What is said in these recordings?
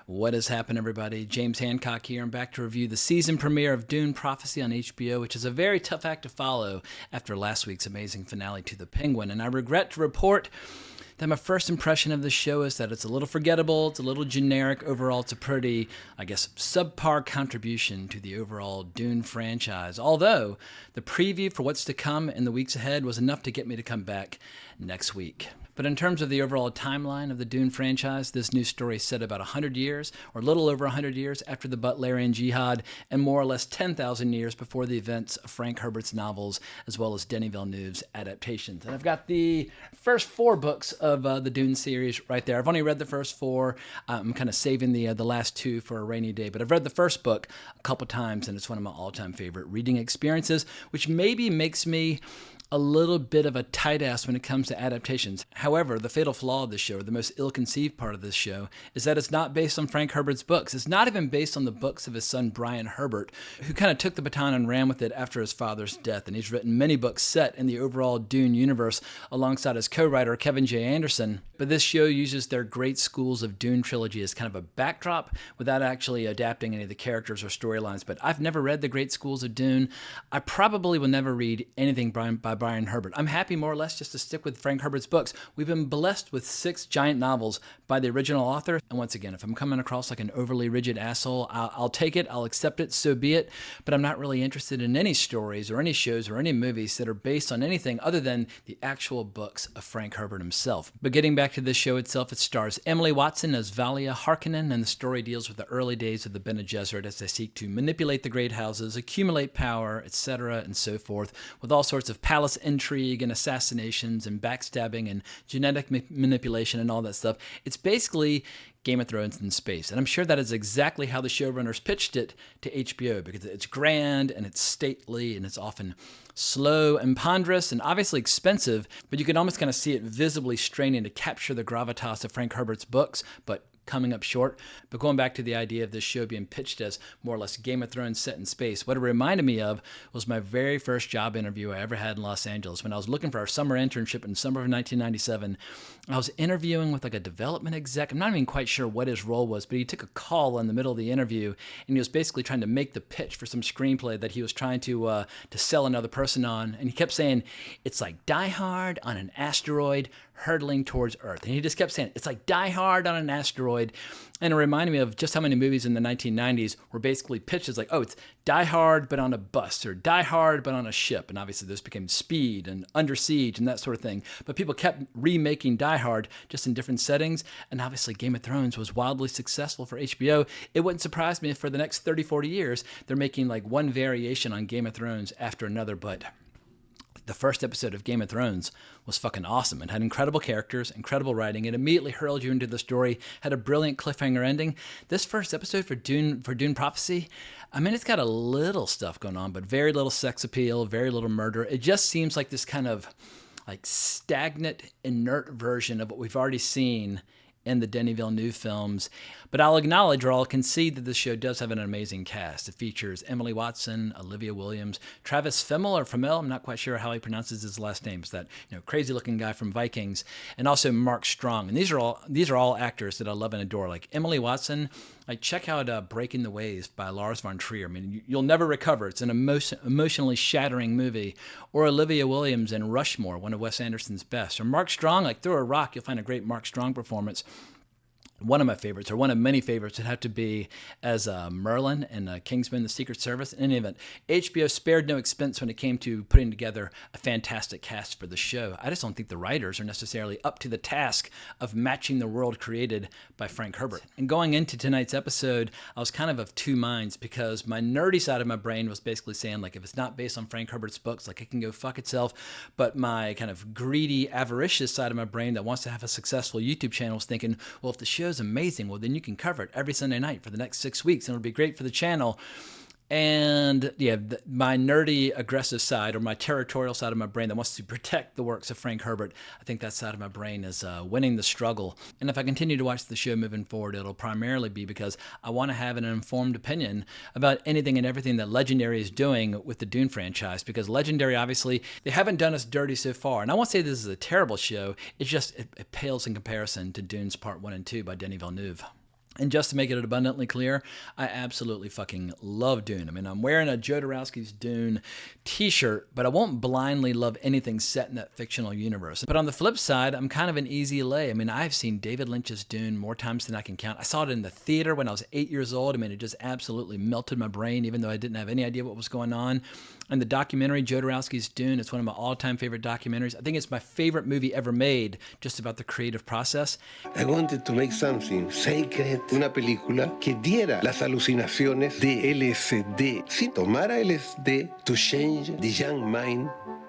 What has happened, everybody? James Hancock here. I'm back to review the season premiere of Dune Prophecy on HBO, which is a very tough act to follow after last week's amazing finale to The Penguin. And I regret to report that my first impression of the show is that it's a little forgettable, it's a little generic. Overall, it's a pretty, subpar contribution to the overall Dune franchise. Although, the preview for what's to come in the weeks ahead was enough to get me to come back next week. But in terms of the overall timeline of the Dune franchise, this new story is set about 100 years, or a little over 100 years, after the Butlerian Jihad, and more or less 10,000 years before the events of Frank Herbert's novels, as well as Denis Villeneuve's adaptations. And I've got the first 4 books of the Dune series right there. I've only read the first 4. I'm kind of saving the last 2 for a rainy day, but I've read the first book a couple times, and it's one of my all-time favorite reading experiences, which maybe makes me a little bit of a tight ass when it comes to adaptations. However, the fatal flaw of this show, or the most ill-conceived part of this show, is that it's not based on Frank Herbert's books. It's not even based on the books of his son Brian Herbert, who kind of took the baton and ran with it after his father's death. And he's written many books set in the overall Dune universe alongside his co-writer Kevin J. Anderson. But this show uses their Great Schools of Dune trilogy as kind of a backdrop without actually adapting any of the characters or storylines. But I've never read the Great Schools of Dune. I probably will never read anything by Brian Herbert. I'm happy more or less just to stick with Frank Herbert's books. We've been blessed with 6 giant novels by the original author. And once again, if I'm coming across like an overly rigid asshole, I'll take it, I'll accept it, so be it. But I'm not really interested in any stories or any shows or any movies that are based on anything other than the actual books of Frank Herbert himself. But getting back to this show itself, it stars Emily Watson as Valia Harkonnen, and the story deals with the early days of the Bene Gesserit as they seek to manipulate the great houses, accumulate power, etc., and so forth, with all sorts of palace intrigue and assassinations and backstabbing and genetic manipulation and all that stuff. It's basically Game of Thrones in space. And I'm sure that is exactly how the showrunners pitched it to HBO, because it's grand and it's stately and it's often slow and ponderous and obviously expensive, but you can almost kind of see it visibly straining to capture the gravitas of Frank Herbert's books, but coming up short. But going back to the idea of this show being pitched as more or less Game of Thrones set in space, what it reminded me of was my very first job interview I ever had in Los Angeles. When I was looking for our summer internship in summer of 1997, I was interviewing with like a development exec. I'm not even quite sure what his role was, but he took a call in the middle of the interview, and he was basically trying to make the pitch for some screenplay that he was trying to sell another person on. And he kept saying, it's like Die Hard on an asteroid hurtling towards Earth. And he just kept saying, it's like Die Hard on an asteroid. And it reminded me of just how many movies in the 1990s were basically pitched as like, oh, it's Die Hard but on a bus, or Die Hard but on a ship. And obviously this became Speed and Under Siege and that sort of thing. But people kept remaking Die Hard just in different settings. And obviously Game of Thrones was wildly successful for HBO. It wouldn't surprise me if for the next 30, 40 years, they're making like one variation on Game of Thrones after another. But the first episode of Game of Thrones was fucking awesome. It had incredible characters, incredible writing. It immediately hurled you into the story, had a brilliant cliffhanger ending. This first episode for Dune Prophecy, I mean, it's got a little stuff going on, but very little sex appeal, very little murder. It just seems like this kind of like stagnant, inert version of what we've already seen in the Denis Villeneuve films. But I'll acknowledge, or I'll concede, that this show does have an amazing cast. It features Emily Watson, Olivia Williams, Travis Fimmel, I'm not quite sure how he pronounces his last name. It's that crazy looking guy from Vikings, and also Mark Strong. And these are all actors that I love and adore. Like Emily Watson, like check out Breaking the Waves by Lars von Trier. I mean, you'll never recover. It's an emotionally shattering movie. Or Olivia Williams in Rushmore, one of Wes Anderson's best. Or Mark Strong, like throw a rock, you'll find a great Mark Strong performance. One of my favorites, or one of many favorites, would have to be as Merlin in Kingsman: The Secret Service. In any event, HBO spared no expense when it came to putting together a fantastic cast for the show. I just don't think the writers are necessarily up to the task of matching the world created by Frank Herbert. And going into tonight's episode, I was kind of 2 minds, because my nerdy side of my brain was basically saying, like, if it's not based on Frank Herbert's books, like, it can go fuck itself. But my kind of greedy, avaricious side of my brain that wants to have a successful YouTube channel was thinking, well, if the show is amazing, well, then you can cover it every Sunday night for the next 6 weeks, and it'll be great for the channel. And yeah, my nerdy, aggressive side, or my territorial side of my brain that wants to protect the works of Frank Herbert, I think that side of my brain is winning the struggle. And if I continue to watch the show moving forward, it'll primarily be because I want to have an informed opinion about anything and everything that Legendary is doing with the Dune franchise, because Legendary, obviously, they haven't done us dirty so far. And I won't say this is a terrible show, it's just, it pales in comparison to Dune's Part 1 and 2 by Denis Villeneuve. And just to make it abundantly clear, I absolutely fucking love Dune. I mean, I'm wearing a Jodorowsky's Dune t-shirt, but I won't blindly love anything set in that fictional universe. But on the flip side, I'm kind of an easy lay. I mean, I've seen David Lynch's Dune more times than I can count. I saw it in the theater when I was 8 years old. I mean, it just absolutely melted my brain, even though I didn't have any idea what was going on. And the documentary, Jodorowsky's Dune, it's one of my all-time favorite documentaries. I think it's my favorite movie ever made, just about the creative process. I wanted to make something sacred, una película que diera las alucinaciones de LSD. Si tomara LSD to change the young mind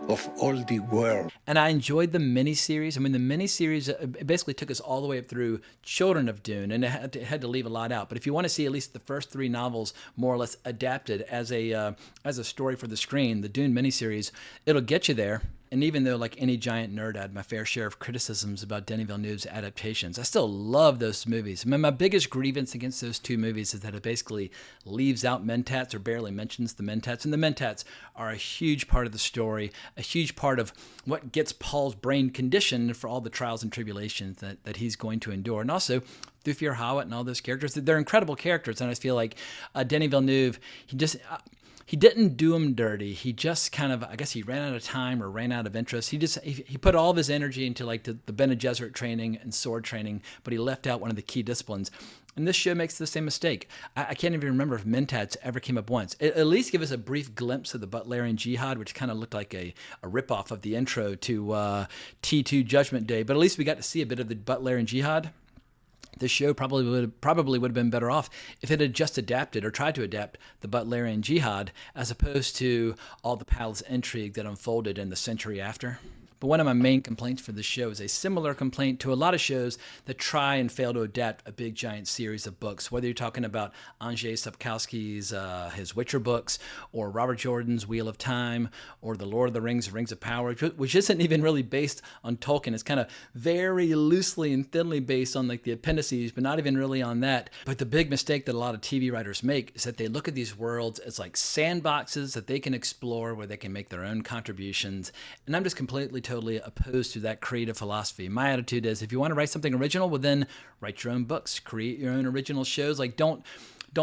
of all the world. And I enjoyed the miniseries. I mean, the miniseries basically took us all the way up through Children of Dune, and it had to leave a lot out. But if you want to see at least the first 3 novels more or less adapted as a story for the screen, the Dune miniseries, it'll get you there. And even though, like any giant nerd, I had my fair share of criticisms about Denis Villeneuve's adaptations, I still love those movies. I mean, my biggest grievance against those 2 movies is that it basically leaves out mentats or barely mentions the mentats. And the mentats are a huge part of the story, a huge part of what gets Paul's brain conditioned for all the trials and tribulations that he's going to endure. And also, Thufir Hawat and all those characters, they're incredible characters. And I feel like Denis Villeneuve, he didn't do him dirty. He just kind of, I guess he ran out of time or ran out of interest. He put all of his energy into like the Bene Gesserit training and sword training, but he left out one of the key disciplines. And this show makes the same mistake. I can't even remember if mentats ever came up once. At least give us a brief glimpse of the Butlerian Jihad, which kind of looked like a ripoff of the intro to T2 Judgment Day. But at least we got to see a bit of the Butlerian Jihad. This show probably would have been better off if it had just adapted or tried to adapt the Butlerian Jihad as opposed to all the palace intrigue that unfolded in the century after. But one of my main complaints for this show is a similar complaint to a lot of shows that try and fail to adapt a big giant series of books, whether you're talking about Andrzej Sapkowski's his Witcher books, or Robert Jordan's Wheel of Time, or The Lord of the Rings, Rings of Power, which isn't even really based on Tolkien. It's kind of very loosely and thinly based on like the appendices, but not even really on that. But the big mistake that a lot of TV writers make is that they look at these worlds as like sandboxes that they can explore, where they can make their own contributions. And I'm just completely totally opposed to that creative philosophy. My attitude is, if you want to write something original, well then write your own books, create your own original shows. Like don't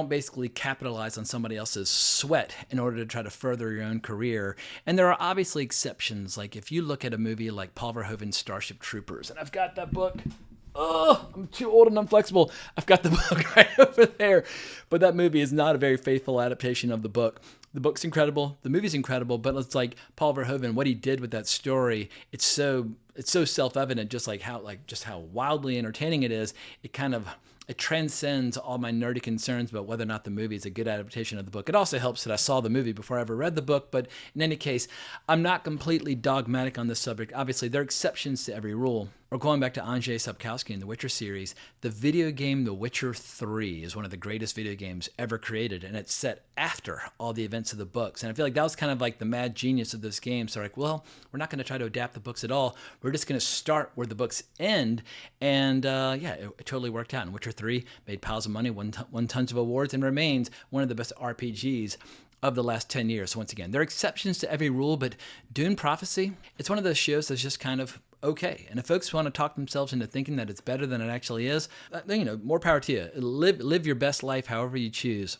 basically capitalize on somebody else's sweat in order to try to further your own career. And there are obviously exceptions. Like if you look at a movie like Paul Verhoeven's Starship Troopers, and I've got that book. Oh, I'm too old and unflexible. I've got the book right over there. But that movie is not a very faithful adaptation of the book. The book's incredible, the movie's incredible, but it's like Paul Verhoeven, what he did with that story, it's so self-evident, just how wildly entertaining it is. It transcends all my nerdy concerns about whether or not the movie is a good adaptation of the book. It also helps that I saw the movie before I ever read the book, but in any case, I'm not completely dogmatic on this subject. Obviously, there are exceptions to every rule. Or going back to Andrzej Sapkowski in the Witcher series, the video game The Witcher 3 is one of the greatest video games ever created, and it's set after all the events of the books. And I feel like that was kind of like the mad genius of this game. So like, well, we're not going to try to adapt the books at all. We're just going to start where the books end. And it totally worked out. And Witcher 3 made piles of money, won tons of awards, and remains one of the best RPGs of the last 10 years. So once again, there are exceptions to every rule, but Dune Prophecy, it's one of those shows that's just kind of okay. And if folks want to talk themselves into thinking that it's better than it actually is, then, more power to you. Live your best life however you choose.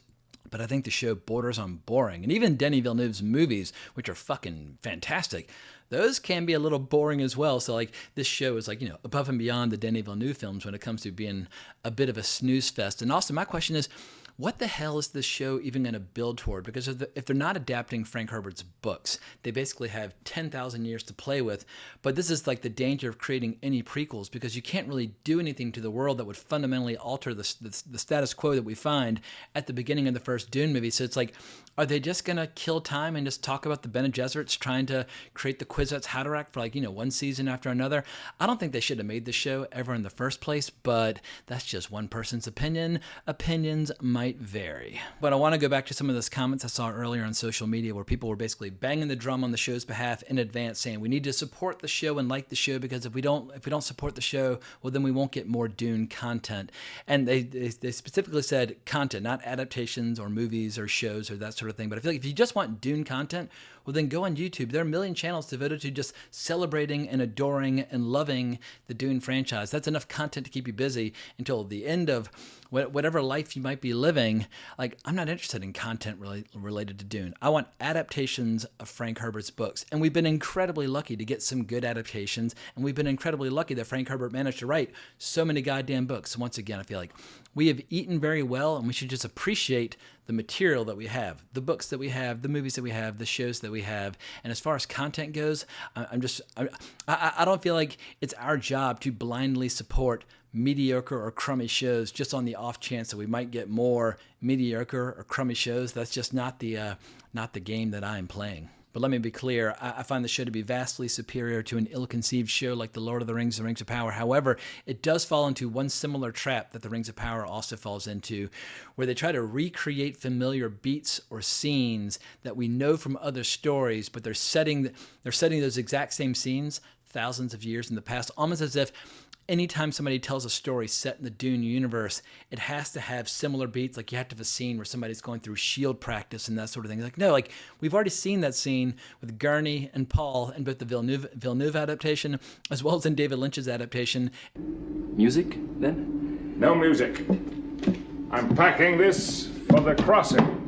But I think the show borders on boring. And even Denis Villeneuve's movies, which are fucking fantastic, those can be a little boring as well. So like this show is like, above and beyond the Denis Villeneuve films when it comes to being a bit of a snooze fest. And also my question is, what the hell is this show even going to build toward? Because if they're not adapting Frank Herbert's books, they basically have 10,000 years to play with. But this is like the danger of creating any prequels, because you can't really do anything to the world that would fundamentally alter the status quo that we find at the beginning of the first Dune movie. So it's like, are they just going to kill time and just talk about the Bene Gesserits trying to create the Kwisatz Haderach for one season after another? I don't think they should have made this show ever in the first place, but that's just one person's opinion. Opinions might vary. But I want to go back to some of those comments I saw earlier on social media where people were basically banging the drum on the show's behalf in advance, saying we need to support the show and like the show, because if we don't support the show, well then we won't get more Dune content. And they specifically said content, not adaptations or movies or shows or that sort of thing. But I feel like if you just want Dune content, well then go on YouTube. There are a million channels devoted to just celebrating and adoring and loving the Dune franchise. That's enough content to keep you busy until the end of whatever life you might be living, like I'm not interested in content related to Dune. I want adaptations of Frank Herbert's books. And we've been incredibly lucky to get some good adaptations. And we've been incredibly lucky that Frank Herbert managed to write so many goddamn books. So once again, I feel like we have eaten very well, and we should just appreciate the material that we have, the books that we have, the movies that we have, the shows that we have. And as far as content goes, I don't feel like it's our job to blindly support mediocre or crummy shows just on the off chance that we might get more mediocre or crummy shows. That's just not the game that I am playing. But let me be clear, I find the show to be vastly superior to an ill-conceived show like The Lord of the Rings, The Rings of Power. However, it does fall into one similar trap that The Rings of Power also falls into, where they try to recreate familiar beats or scenes that we know from other stories, but they're setting those exact same scenes thousands of years in the past, almost as if anytime somebody tells a story set in the Dune universe, it has to have similar beats. Like you have to have a scene where somebody's going through shield practice and that sort of thing. Like, no, like we've already seen that scene with Gurney and Paul in both the Villeneuve adaptation as well as in David Lynch's adaptation. Music, then? No music. I'm packing this for the crossing.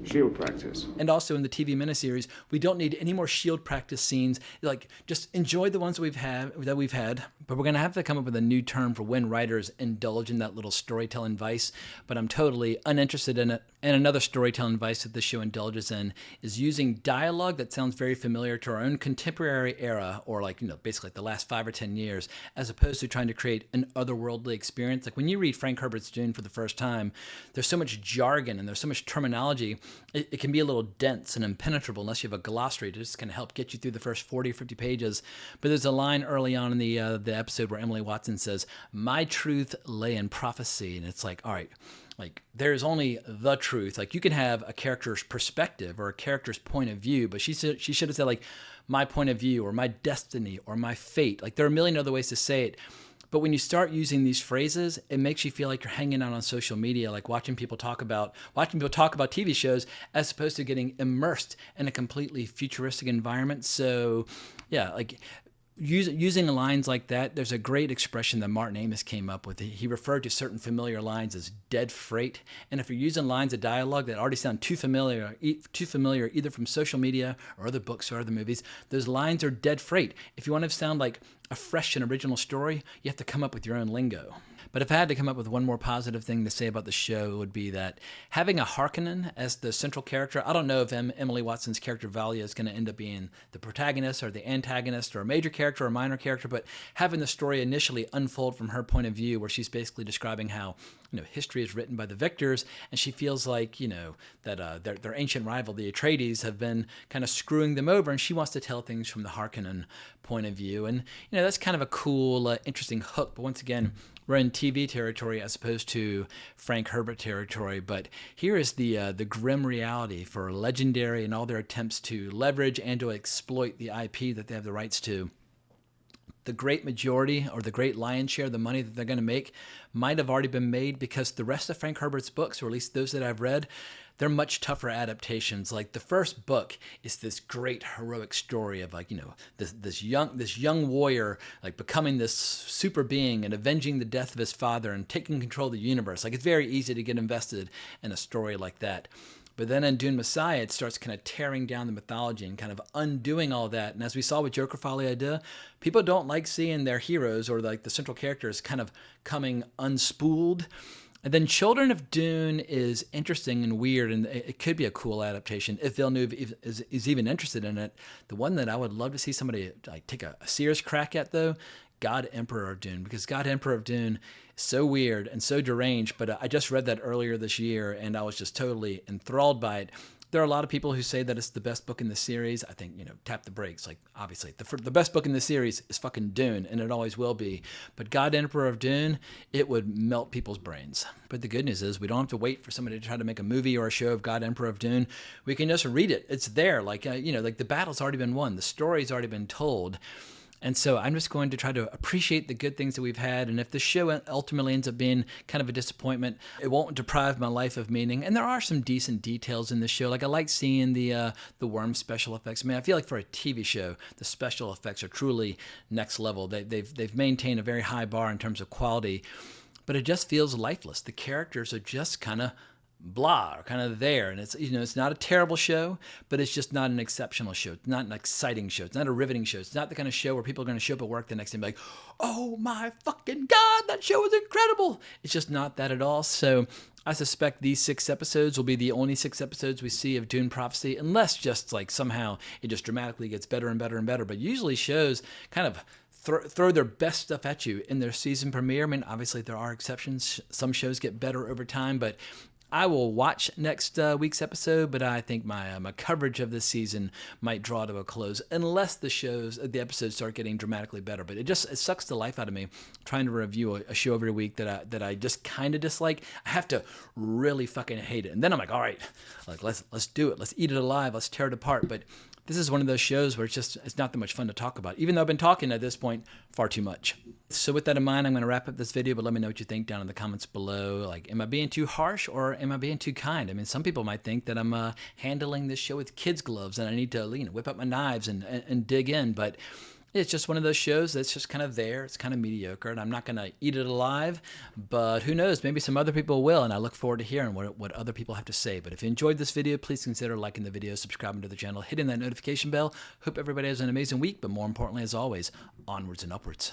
Shield practice. And also in the TV miniseries, we don't need any more shield practice scenes. Like, just enjoy the ones that we've had, but we're going to have to come up with a new term for when writers indulge in that little storytelling vice, but I'm totally uninterested in it. And another storytelling vice that this show indulges in is using dialogue that sounds very familiar to our own contemporary era, or like, basically like the last 5 or 10 years, as opposed to trying to create an otherworldly experience. Like when you read Frank Herbert's Dune for the first time, there's so much jargon and there's so much terminology. It can be a little dense and impenetrable unless you have a glossary to just kind of help get you through the first 40 or 50 pages. But there's a line early on in the episode where Emily Watson says, "My truth lay in prophecy." And it's like, all right, like there's only the truth. Like you can have a character's perspective or a character's point of view, but she should have said like my point of view or my destiny or my fate. Like there are a million other ways to say it. But when you start using these phrases, it makes you feel like you're hanging out on social media, like watching people talk about TV shows as opposed to getting immersed in a completely futuristic environment. So, yeah, like using lines like that, there's a great expression that Martin Amis came up with. He referred to certain familiar lines as dead freight. And if you're using lines of dialogue that already sound too familiar either from social media or other books or other movies, those lines are dead freight. If you want to sound like a fresh and original story, you have to come up with your own lingo. But if I had to come up with one more positive thing to say about the show, it would be that having a Harkonnen as the central character, I don't know if Emily Watson's character Valia is going to end up being the protagonist or the antagonist or a major character or a minor character, but having the story initially unfold from her point of view, where she's basically describing how history is written by the victors, and she feels like that their ancient rival, the Atreides, have been kind of screwing them over, and she wants to tell things from the Harkonnen point of view, and that's kind of a cool, interesting hook. But once again, we're in TV territory as opposed to Frank Herbert territory. But here is the grim reality for Legendary and all their attempts to leverage and to exploit the IP that they have the rights to. The great majority or the great lion's share of the money that they're going to make might have already been made because the rest of Frank Herbert's books, or at least those that I've read, they're much tougher adaptations. Like the first book is this great heroic story of this young warrior like becoming this super being and avenging the death of his father and taking control of the universe. Like it's very easy to get invested in a story like that. But then in Dune Messiah, it starts kind of tearing down the mythology and kind of undoing all that. And as we saw with Joker Folie à Deux, people don't like seeing their heroes or like the central characters kind of coming unspooled. And then Children of Dune is interesting and weird, and it could be a cool adaptation if Villeneuve is even interested in it. The one that I would love to see somebody like take a serious crack at, though, God Emperor of Dune, because God Emperor of Dune is so weird and so deranged, but I just read that earlier this year, and I was just totally enthralled by it. There are a lot of people who say that it's the best book in the series. I think, tap the brakes. Like, obviously, the best book in the series is fucking Dune, and it always will be. But God Emperor of Dune, it would melt people's brains. But the good news is we don't have to wait for somebody to try to make a movie or a show of God Emperor of Dune. We can just read it. It's there. Like, like the battle's already been won. The story's already been told. And so I'm just going to try to appreciate the good things that we've had. And if the show ultimately ends up being kind of a disappointment, it won't deprive my life of meaning. And there are some decent details in this show. Like I like seeing the worm special effects. I mean, I feel like for a TV show, the special effects are truly next level. They've maintained a very high bar in terms of quality. but it just feels lifeless. The characters are just kind of blah, or kind of there. And it's, it's not a terrible show, but it's just not an exceptional show. It's not an exciting show. It's not a riveting show. It's not the kind of show where people are going to show up at work the next day and be like, oh my fucking God, that show was incredible. It's just not that at all. So I suspect these 6 episodes will be the only 6 episodes we see of Dune Prophecy, unless just like somehow it just dramatically gets better and better and better. But usually shows kind of throw their best stuff at you in their season premiere. I mean, obviously there are exceptions. Some shows get better over time, but I will watch next week's episode, but I think my coverage of this season might draw to a close unless the episodes start getting dramatically better. But it sucks the life out of me trying to review a show every week that I just kind of dislike. I have to really fucking hate it, and then I'm like, all right, like let's do it, let's eat it alive, let's tear it apart. But this is one of those shows where it's not that much fun to talk about, even though I've been talking at this point far too much. So with that in mind, I'm going to wrap up this video, but let me know what you think down in the comments below. Like, am I being too harsh or am I being too kind? I mean, some people might think that I'm handling this show with kids' gloves and I need to whip up my knives and dig in, but it's just one of those shows that's just kind of there. It's kind of mediocre, and I'm not going to eat it alive, but who knows? Maybe some other people will, and I look forward to hearing what other people have to say. But if you enjoyed this video, please consider liking the video, subscribing to the channel, hitting that notification bell. Hope everybody has an amazing week, but more importantly, as always, onwards and upwards.